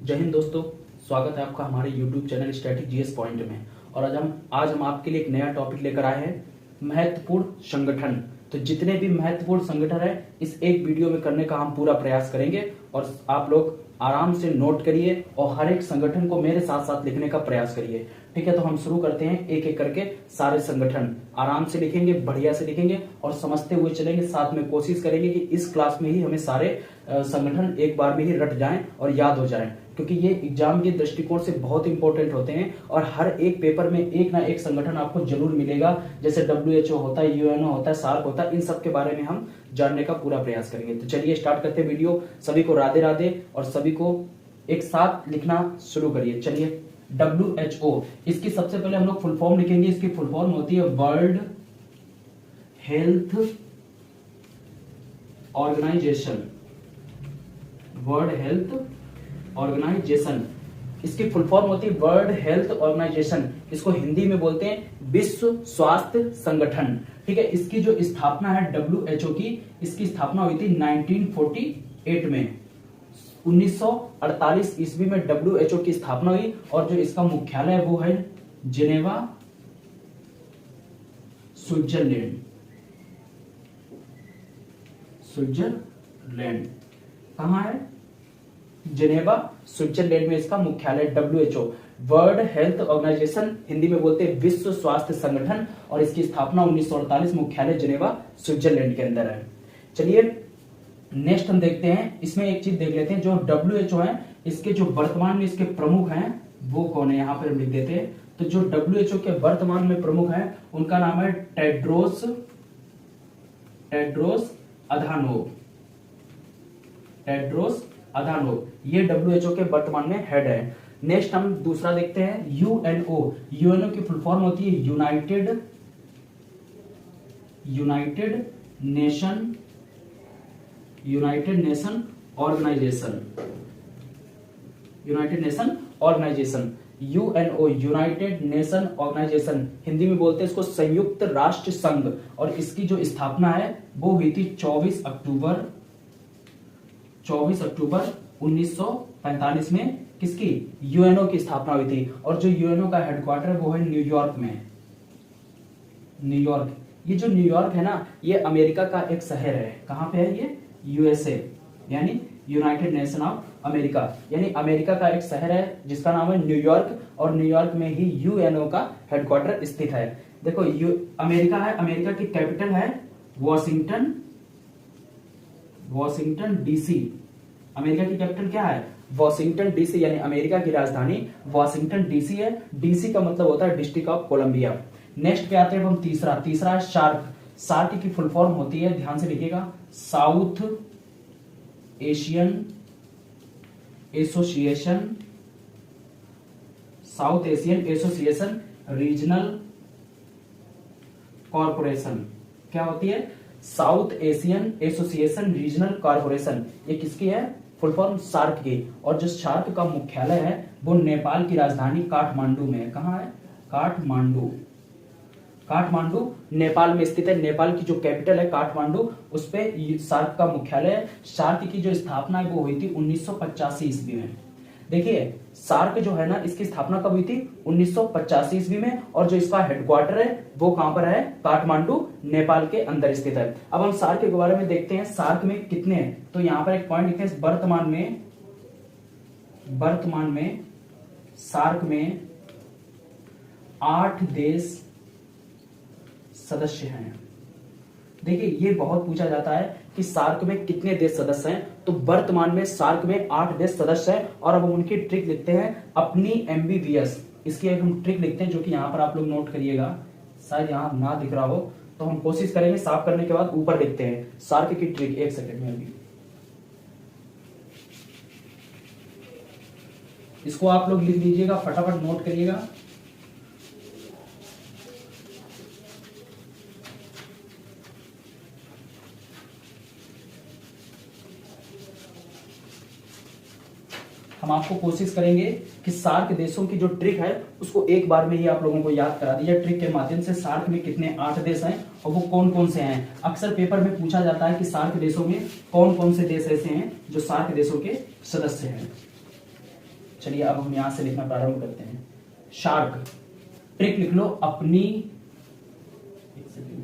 जय हिंद दोस्तों, स्वागत है आपका हमारे YouTube channel static GS point में। और आज हम आपके लिए एक नया टॉपिक लेकर आए हैं, महत्वपूर्ण संगठन। तो जितने भी महत्वपूर्ण संगठन है इस एक वीडियो में करने का हम पूरा प्रयास करेंगे और आप लोग आराम से नोट करिए और हर एक संगठन को मेरे साथ साथ लिखने का प्रयास करिए। ठीक है, तो हम शुरू करते हैं। एक एक करके सारे संगठन आराम से लिखेंगे, बढ़िया से लिखेंगे और समझते हुए चलेंगे। साथ में कोशिश करेंगे कि इस क्लास में ही हमें सारे संगठन एक बार में ही रट जाएं और याद हो जाएं, क्योंकि ये एग्जाम के दृष्टिकोण से बहुत इंपॉर्टेंट होते हैं और हर एक पेपर में एक ना एक संगठन आपको जरूर मिलेगा। जैसे WHO होता है, UNO होता है, सार्क होता है, इन सब के बारे में हम जानने का पूरा प्रयास करेंगे। तो चलिए स्टार्ट करते हैं वीडियो। सभी को राधे राधे और सभी को एक साथ लिखना शुरू करिए। चलिए, WHO, इसकी सबसे पहले हम लोग फुल फॉर्म लिखेंगे। इसकी फुल फॉर्म होती है World Health Organization. World Health Organization, इसकी फुल फॉर्म होती है वर्ल्ड हेल्थ ऑर्गेनाइजेशन। इसको हिंदी में बोलते हैं विश्व स्वास्थ्य संगठन। ठीक है, इसकी जो स्थापना है WHO की, इसकी स्थापना हुई थी 1948 में। 1948 ईस्वी में WHO की स्थापना हुई और जो इसका मुख्यालय है वो है जिनेवा, स्विट्जरलैंड। स्विट्जरलैंड कहां है? जिनेवा, स्विट्जरलैंड में इसका मुख्यालय। WHO World Health Organization, Hindi में बोलते हैं विश्व स्वास्थ्य संगठन, और इसकी स्थापना 1948, मुख्यालय जिनेवा, स्विट्जरलैंड के अंदर है। चलिए नेक्स्ट हम देखते हैं। इसमें एक चीज देख लेते हैं, जो WHO है इसके जो वर्तमान में इसके प्रमुख हैं वो कौन है, यहां पर हम लिख देते हैं। तो जो WHO के वर्तमान में प्रमुख हैं उनका नाम है टेड्रोस अधानोम। टेड्रोस अधानोम, ये WHO के वर्तमान में हेड है। नेक्स्ट हम दूसरा देखते हैं, UNO की फुल फॉर्म होती है United Nation Organization. UNO United Nation Organization, Hindi में बोलते हैं इसको संयुक्त राष्ट्र संघ। और इसकी जो स्थापना है वो हुई थी 24 अक्टूबर 1945 में। किसकी? UNO की स्थापना हुई थी। और जो UNO का हेडक्वार्टर है वो है न्यूयॉर्क में। न्यूयॉर्क, ये जो न्यूयॉर्क है ना, ये अमेरिका का एक शहर है। कहां पे है ये? USA, यानी यूनाइटेड नेशन ऑफ अमेरिका, यानी अमेरिका का एक शहर है जिसका नाम है न्यूयॉर्क, और न्यूयॉर्क में ही UNO का हेडक्वार्टर स्थित है। देखो अमेरिका है, अमेरिका की कैपिटल है वॉशिंगटन DC। अमेरिका की कैपिटल क्या है? वॉशिंगटन DC, यानी अमेरिका की राजधानी वॉशिंगटन DC है। DC का मतलब होता है डिस्ट्रिक्ट ऑफ कोलंबिया। नेक्स्ट पे आते हैं हम तीसरा है सार्क। सार्क की फुल फॉर्म होती है, ध्यान से लिखिएगा, south Asian association regional corporation. क्या होती है? South Asian association regional corporation. ये किसकी है? फुल फॉर्म सार्क की। और जो सार्क का मुख्यालय है वो नेपाल की राजधानी काठमांडू में है। कहां है? काठमांडू नेपाल में स्थित है। नेपाल की जो कैपिटल है काठमांडू, उस पे सार्क का मुख्यालय है। सार्क की जो स्थापना है वो हुई थी 1985 ईस्वी में। देखिए सार्क जो है ना, इसकी स्थापना कब हुई थी? 1985 ईस्वी में। और जो इसका हेडक्वार्टर है वो कहां पर है? काठमांडू, नेपाल के अंदर स्थित है। अब हम सार्क के बारे में देखते हैं, सार्क में कितने हैं। तो यहां पर एक पॉइंट लिखते हैं, वर्तमान में सार्क में 8 देश सदस्य हैं। देखिए ये बहुत पूछा जाता है कि सार्क में कितने देश सदस्य हैं। तो वर्तमान में सार्क में 8 देश सदस्य हैं। और अब हम उनकी ट्रिक लिखते हैं, अपनी MBBS। इसकी एक हम ट्रिक लिखते हैं जो कि यहां पर आप लोग नोट करिएगा, शायद यहां ना दिख रहा हो तो हम कोशिश करेंगे साफ करने के बाद ऊपर लिखते हैं सार्क की ट्रिक। एक सेकंड में, अभी इसको आप लोग लिख लीजिएगा, फटाफट नोट करिएगा। हम आपको कोशिश करेंगे कि सार्क देशों की जो ट्रिक है उसको एक बार में ही आप लोगों को याद करा दीजिए। ट्रिक के माध्यम से सार्क में कितने 8 देश हैं और वो कौन कौन से हैं। अक्सर पेपर में पूछा जाता है कि सार्क देशों में कौन कौन से देश ऐसे हैं जो सार्क देशों के सदस्य हैं। चलिए अब हम यहां से लिखना प्रारंभ करते हैं। शार्क, ट्रिक लिख लो अपनी, एक सेकंड,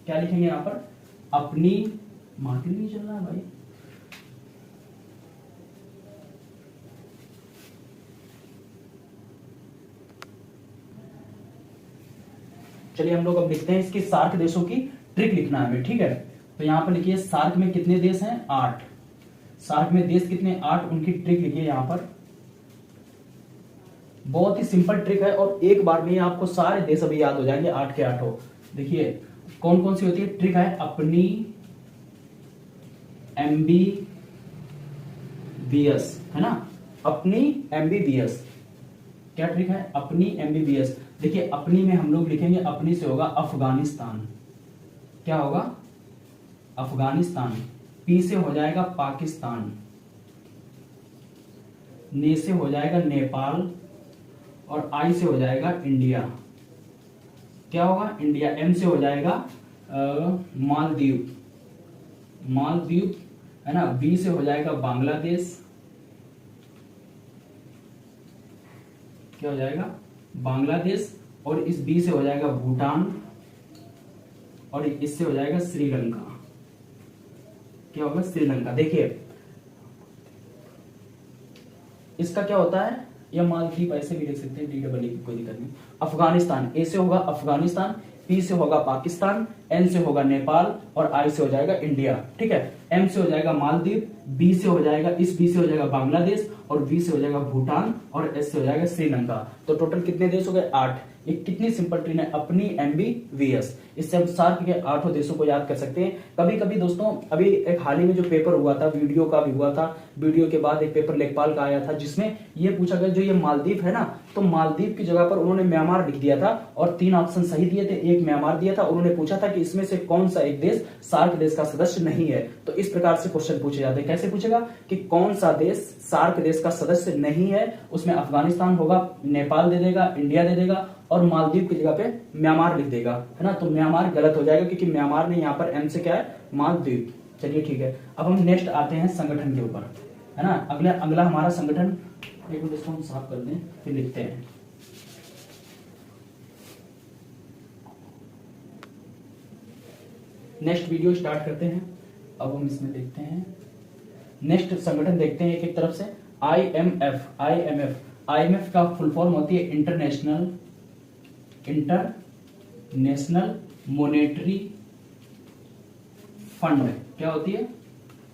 क्या लिखेंगे यहां पर, अपनी, मार्केट नहीं चल रहा है भाई, चलिए हम लोग अब लिखते हैं इसकी सार्क देशों की ट्रिक लिखना है हमें, ठीक है। तो यहां पर लिखिए सार्क में कितने देश हैं, 8। सार्क में देश कितने, 8, उनकी ट्रिक लिखिए यहां पर। बहुत ही सिंपल ट्रिक है और एक बार में आपको सारे देश अभी याद हो जाएंगे, 8 के 8। देखिए कौन कौन सी होती है ट्रिक, है अपनी, MBBS, है ना, अपनी MBBS। क्या ट्रिक है, अपनी MBBS। देखिए अपनी में हम लोग लिखेंगे, अपनी से होगा अफगानिस्तान, क्या होगा, अफगानिस्तान। पी से हो जाएगा पाकिस्तान, ने से हो जाएगा नेपाल, और आई से हो जाएगा इंडिया, क्या होगा, इंडिया। एम से हो जाएगा मालदीव, मालदीव, है ना। बी से हो जाएगा बांग्लादेश, क्या हो जाएगा, बांग्लादेश। और इस बी से हो जाएगा भूटान, और इससे हो जाएगा श्रीलंका, क्या होगा, श्रीलंका। देखिए इसका क्या होता है, या मालदीव ऐसे भी लिख सकते हैं, DEE की कोई दिक्कत नहीं। अफगानिस्तान, ए से होगा अफगानिस्तान, पी से होगा पाकिस्तान, एन से होगा नेपाल, और आई से हो जाएगा इंडिया, ठीक है। एम से हो जाएगा मालदीव, बी से हो जाएगा, इस बी से हो जाएगा बांग्लादेश, और बी से हो जाएगा भूटान, और एस से हो जाएगा श्रीलंका। तो टोटल कितने देश हो गए, 8। ये कितनी सिंपल ट्रिक है, अपनी MBBS। इससे हम सार्क के 8 देशों को याद कर सकते हैं। कभी कभी दोस्तों, अभी एक हाल ही में जो पेपर हुआ था, वीडियो का भी हुआ था, वीडियो के बाद एक पेपर लेखपाल का आया था, जिसमें ये पूछा गया जो ये मालदीव है ना, तो मालदीव की जगह पर उन्होंने म्यांमार लिख दिया था, और 3 ऑप्शन सही दिए थे, एक म्यांमार दिया था। उन्होंने पूछा था कि इसमें से कौन सा एक देश सार्क देश का सदस्य नहीं है। तो इस प्रकार से क्वेश्चन पूछे जाते हैं। कैसे पूछेगा कि कौन सा देश सार्क देश का सदस्य नहीं है, उसमें अफगानिस्तान होगा, नेपाल दे देगा, इंडिया दे देगा, और मालदीव की जगह पे म्यांमार लिख देगा, है ना। तो म्यांमार गलत हो जाएगा, क्योंकि म्यांमार ने यहाँ पर एम से क्या है, मालदीव। चलिए ठीक है, अब हम नेक्स्ट आते हैं संगठन के ऊपर, है ना। अगला हमारा संगठन, एक मिनट इसको हम साफ कर दें फिर लिखते हैं। नेक्स्ट वीडियो स्टार्ट करते हैं। अब हम इसमें देखते हैं, नेक्स्ट संगठन देखते हैं एक एक तरफ से। IMF का फुल फॉर्म होती है इंटरनेशनल मॉनेटरी फंड। क्या होती है,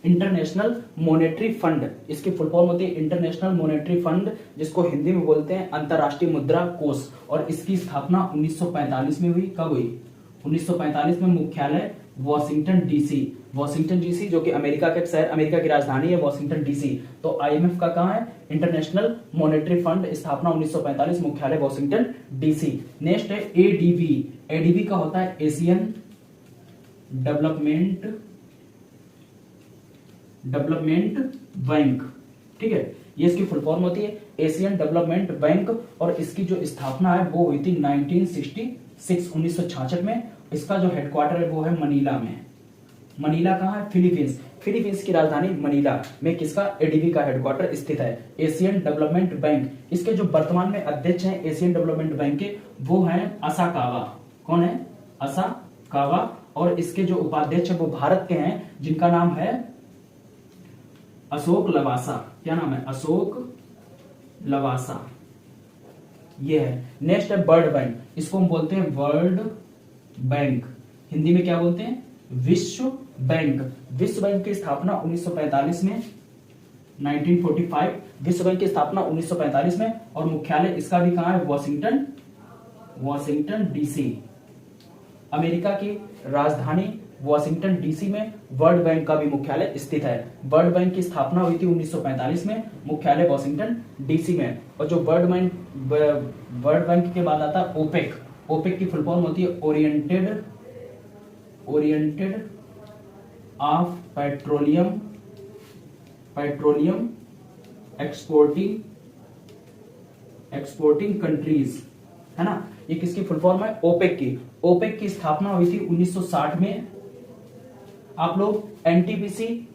इंटरनेशनल मॉनेटरी फंड। इसकी फुल फॉर्म होती है इंटरनेशनल मॉनेटरी फंड, जिसको हिंदी में बोलते हैं अंतरराष्ट्रीय मुद्रा कोष। और इसकी स्थापना 1945 में हुई। कब हुई, 1945 में। मुख्यालय वॉशिंगटन डीसी, जो कि अमेरिका का एक शहर, अमेरिका की राजधानी है वॉशिंगटन डीसी। तो IMF का कहां है, इंटरनेशनल मॉनेटरी फंड, स्थापना 1945, मुख्यालय वॉशिंगटन डीसी। नेक्स्ट है ADB का होता है एशियन डेवलपमेंट बैंक, ठीक है। ये इसकी फुल फॉर्म होती है एशियन डेवलपमेंट बैंक, और इसकी जो स्थापना है वो हुई थी 1966 में। इसका जो हेडक्वार्टर है वो है मनीला में। मनीला कहाँ है, फिलीपींस की राजधानी मनीला में किसका, ADB का हेडक्वार्टर स्थित है, एशियन डेवलपमेंट बैंक। इसके जो वर्तमान में अध्यक्ष हैं एशियन डेवलपमेंट बैंक के, वो हैं असाकावा। कौन है, असाकावा। और इसके जो उपाध्यक्ष है वो भारत के हैं, जिनका नाम है अशोक लवासा। क्या नाम है, अशोक लवासा, ये है। नेक्स्ट है वर्ल्ड बैंक। इसको हम बोलते हैं वर्ल्ड बैंक, हिंदी में क्या बोलते हैं, विश्व बैंक। विश्व बैंक की स्थापना 1945 में, 1945 विश्व बैंक की स्थापना 1945 में। और मुख्यालय इसका भी कहां है, वॉशिंगटन डीसी। अमेरिका की राजधानी वॉशिंगटन डीसी में वर्ल्ड बैंक का भी मुख्यालय स्थित है। वर्ल्ड बैंक की स्थापना हुई थी 1945 में, मुख्यालय वॉशिंगटन डीसी में। और जो वर्ल्ड बैंक के बाद आता है ओपेक की फुल फॉर्म होती है oriented of petroleum exporting countries, है ना। ये किसकी फुल फॉर्म है? ओपेक की। ओपेक की स्थापना हुई थी 1960 में। आप लोग एनटीपीसी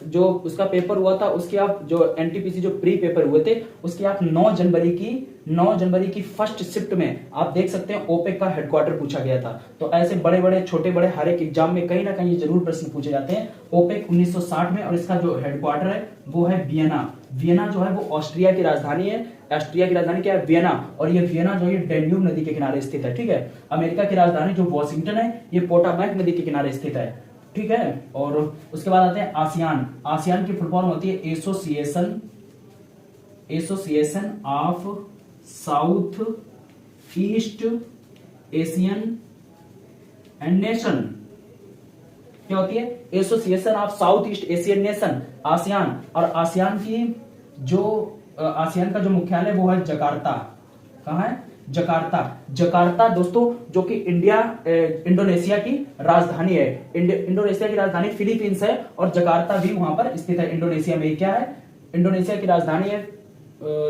जो उसका पेपर हुआ था, उसके आप जो एनटीपीसी जो प्री पेपर हुए थे, उसके आप 9 जनवरी की फर्स्ट शिफ्ट में आप देख सकते हैं ओपेक का हेडक्वार्टर पूछा गया था। तो ऐसे बड़े बड़े छोटे बड़े हर एक एग्जाम में कहीं ना कहीं जरूर प्रश्न पूछे जाते हैं। ओपेक 1960 में, और इसका जो हेडक्वार्टर है वो है वियना। वियना जो है वो ऑस्ट्रिया की राजधानी है। ऑस्ट्रिया की राजधानी क्या है? वियना। और ये वियना जो है डेन्यूब नदी के किनारे स्थित है, ठीक है। अमेरिका की राजधानी जो वॉशिंगटन है, ये पोटामैक नदी के किनारे स्थित है, ठीक है। और उसके बाद आते हैं आसियान। आसियान की फुल फॉर्म होती है association of South East Asian and nation. क्या होती है? Association of South East Asian nation, ASEAN. और आसियान का जो मुख्यालय वो है जकार्ता। कहाँ है? जकार्ता। जकार्ता दोस्तों जो कि इंडोनेशिया की राजधानी है। इंडोनेशिया की राजधानी फिलीपींस है और जकार्ता भी वहां पर स्थित है। इंडोनेशिया में क्या है? इंडोनेशिया की राजधानी है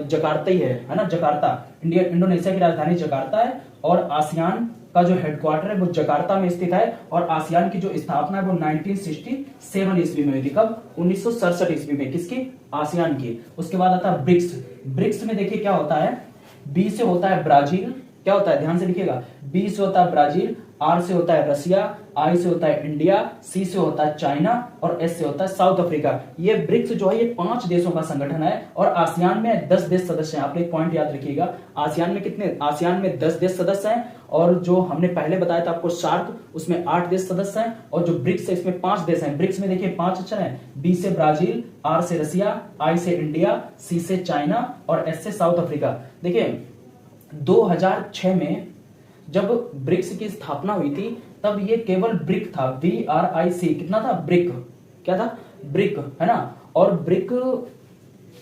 जकार्ता ही है ना, जकार्ता। इंडोनेशिया की राजधानी जकार्ता है और आसियान का जो हेडक्वार्टर है वो जकार्ता में स्थित है। और आसियान की जो स्थापना है वो 1967 ईस्वी में हुई थी। कब? 1967 ईस्वी में। किसकी? आसियान की। उसके बाद आता है ब्रिक्स। ब्रिक्स में देखिए क्या होता है, बी से होता है ब्राजील। क्या होता है? ध्यान से लिखिएगा। बी से होता है ब्राजील, आर से होता है रसिया, आई से होता है इंडिया, सी से होता है चाइना और एस से होता है साउथ अफ्रीका। ये ब्रिक्स जो है ये 5 देशों का संगठन है और आसियान में 10 देश सदस्य हैं। आप एक पॉइंट याद रखिएगा, आसियान में कितने? आसियान में 10 देश सदस्य हैं। और जो हमने पहले बताया था आपको सार्क, उसमें 8 देश सदस्य हैं। और जो ब्रिक्स है इसमें 5 देश हैं। ब्रिक्स में देखिए 5 अक्षर हैं, बी से ब्राजील, आर से रसिया, आई से इंडिया, सी से चाइना और एस से साउथ अफ्रीका। देखिए 2006 में जब ब्रिक्स की स्थापना हुई थी तब ये केवल ब्रिक था, BRIC। कितना था? ब्रिक। क्या था? ब्रिक, है ना। और ब्रिक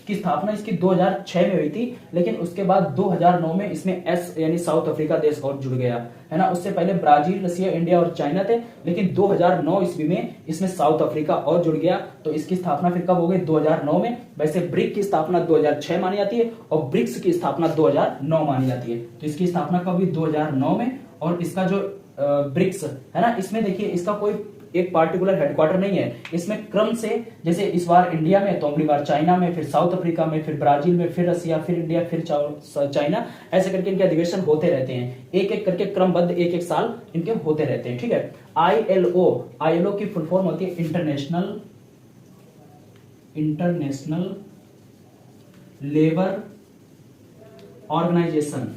की स्थापना इसकी 2006 में हुई थी, लेकिन उसके बाद 2009 में इसमें एस यानी साउथ अफ्रीका देश और जुड़ गया, है ना। उससे पहले ब्राजील, रसिया, इंडिया और चाइना थे, लेकिन 2009 ईस्वी में इसमें साउथ अफ्रीका और जुड़ गया। तो इसकी स्थापना फिर कब हो गई? 2009 में। वैसे ब्रिक की स्थापना 2006 मानी जाती है और ब्रिक्स की स्थापना 2009 मानी जाती है। तो इसकी स्थापना कब हुई? 2009 में। और इसका जो ब्रिक्स है ना, इसमें देखिए इसका कोई एक पार्टिकुलर हेडक्वार्टर नहीं है। इसमें क्रम से, जैसे इस बार इंडिया में तो अगली बार चाइना में, फिर साउथ अफ्रीका में, फिर ब्राजील में, फिर रसिया, फिर इंडिया, फिर चाइना, ऐसे करके इनके अधिवेशन होते रहते हैं। एक एक करके क्रमबद्ध एक एक साल इनके होते रहते हैं, ठीक है। ILO की फुल फॉर्म होती है इंटरनेशनल लेबर ऑर्गेनाइजेशन,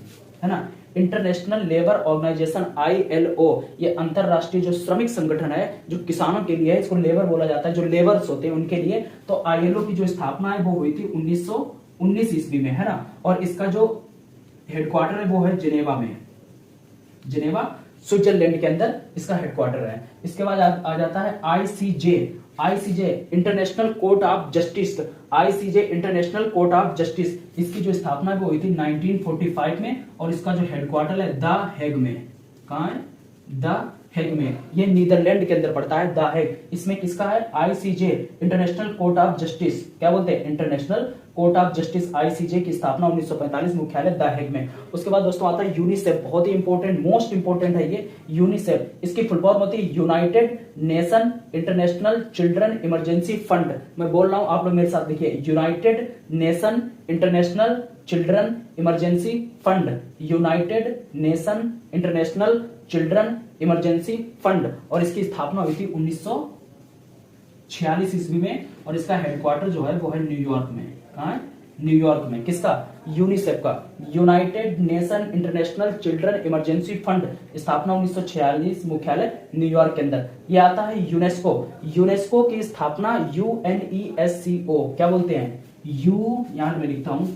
है ना। इंटरनेशनल लेबर ऑर्गेनाइजेशन ILO ये अंतरराष्ट्रीय जो श्रमिक संगठन है जो किसानों के लिए है, इसको लेबर बोला जाता है, जो लेबर्स होते हैं उनके लिए। तो ILO की जो स्थापना है वो हुई थी 1919 ईस्वी में, है ना। और इसका जो हेडक्वार्टर है वो है जिनेवा में। जिनेवा स्विट्जरलैंड के अंदर इसका हेडक्वार्टर है। इसके बाद आ जाता है ICJ international court of justice. ICJ international court of justice, इसकी जो स्थापना वो हुई थी 1945 में और इसका जो हेडक्वार्टर है द हेग में। कहां है? द हेग में। ये नीदरलैंड के अंदर पड़ता है, द हेग। इसमें किसका है? ICJ international court of justice. क्या बोलते हैं? International court of justice. ICJ की स्थापना 1945 मुख्यालय द हेग में। उसके बाद दोस्तों आता है यूनिसेफ, बहुत ही इंपॉर्टेंट, मोस्ट इंपॉर्टेंट है ये यूनिसेफ। इसकी फुल फॉर्म होती है United nation international children emergency fund. मैं बोल रहा हूं, आप लोग मेरे साथ देखिए, United nation international children emergency fund, United nation international children emergency fund. और इसकी स्थापना हुई थी 1946 ईस्वी में और इसका हेडक्वार्टर जो है वो है न्यूयॉर्क में। कहां है? न्यूयॉर्क में। किसका? यूनिसेफ का, United nation international children emergency fund. स्थापना 1946, मुख्यालय न्यूयॉर्क के अंदर। ये आता है यूनेस्को। यूनेस्को की स्थापना UNESCO, क्या बोलते हैं? यहां मैं लिखता हूं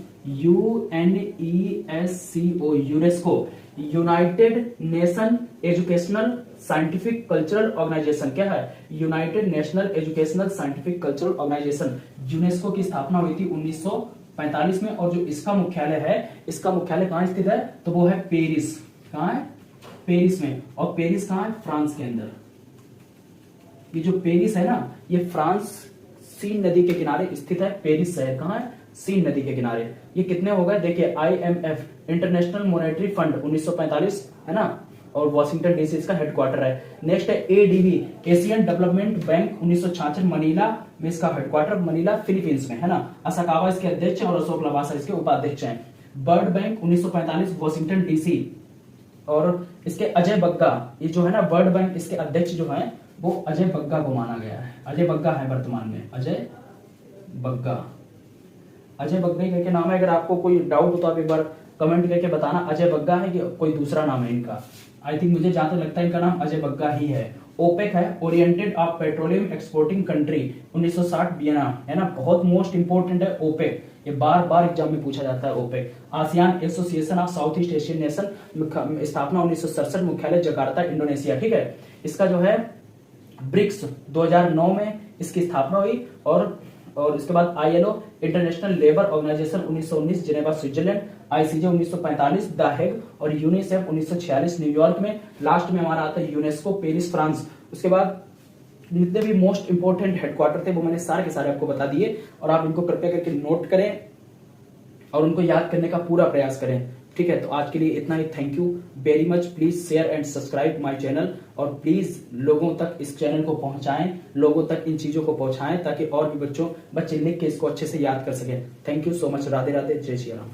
UNESCO, UNESCO, United Nation Educational Scientific Cultural Organization. क्या है? United National Educational Scientific Cultural Organization. UNESCO की स्थापना हुई थी 1945 में और जो इसका मुख्यालय है, इसका मुख्यालय कहां स्थित है? तो वो है पेरिस। कहां है? पेरिस में। और पेरिस कहां है? फ्रांस के अंदर। ये जो पेरिस है ना, ये फ्रांस सीन नदी के किनारे स्थित है। पेरिस शहर कहां है? सीन नदी के किनारे। ये कितने हो गए देखिए, IMF इंटरनेशनल मॉनेटरी फंड 1945 है ना, और वॉशिंगटन डीसी इसका हेडक्वार्टर है। नेक्स्ट है ADB Asian development bank 1966 Manila में इसका हेडक्वार्टर, मनीला फिलीपींस में है ना। असाकावा इसके अध्यक्ष और अशोक लवासा इसके उपाध्यक्ष हैं। वर्ल्ड बैंक 1945 वॉशिंगटन डीसी, और इसके अजय बग्गा, ये जो है ना वर्ल्ड बैंक, इसके अध्यक्ष जो है वो अजय बग्गा को माना गया है। अजय बग्गा है वर्तमान में, अजय बग्गा। अजय बग्गा ही करके नाम है। अगर आपको कोई डाउट हो तो आप एक बार कमेंट करके बताना अजय बग्गा है कि कोई दूसरा नाम है इनका। आई थिंक मुझे जहां तक लगता है इनका नाम अजय बग्गा ही है। ओपेक है, oriented of petroleum exporting country 1960 Vienna है ना, बहुत मोस्ट इंपोर्टेंट है ओपेक, ये बार बार एग्जाम में पूछा जाता है OPEC. ASEAN Association of South East Asian Nation, स्थापना 1967, मुख्यालय जकार्ता इंडोनेशिया। ठीक है, इसका जो है ब्रिक्स 2009 में इसकी स्थापना हुई, और इसके बाद ILO इंटरनेशनल लेबर ऑर्गेनाइजेशन 1919 जिनेवा स्विट्जरलैंड, ICJ 1945 द हेग, और यूनिसेफ 1946 न्यूयॉर्क में। लास्ट में हमारा आता है यूनेस्को पेरिस फ्रांस। उसके बाद जितने भी मोस्ट इंपोर्टेंट हेडक्वार्टर थे वो मैंने सारे के सारे आपको बता दिए, और आप इनको कृपया करके नोट करें और उनको याद करने का पूरा प्रयास करें। ठीक है, तो आज के लिए इतना ही। Thank you very much. Please share and subscribe my channel, और प्लीज लोगों तक इस चैनल को पहुंचाएं, लोगों तक इन चीजों को पहुंचाएं ताकि और भी बच्चे लिख के इसको अच्छे से याद कर सकें। Thank you so much. Radhe Radhe, जय श्री राम।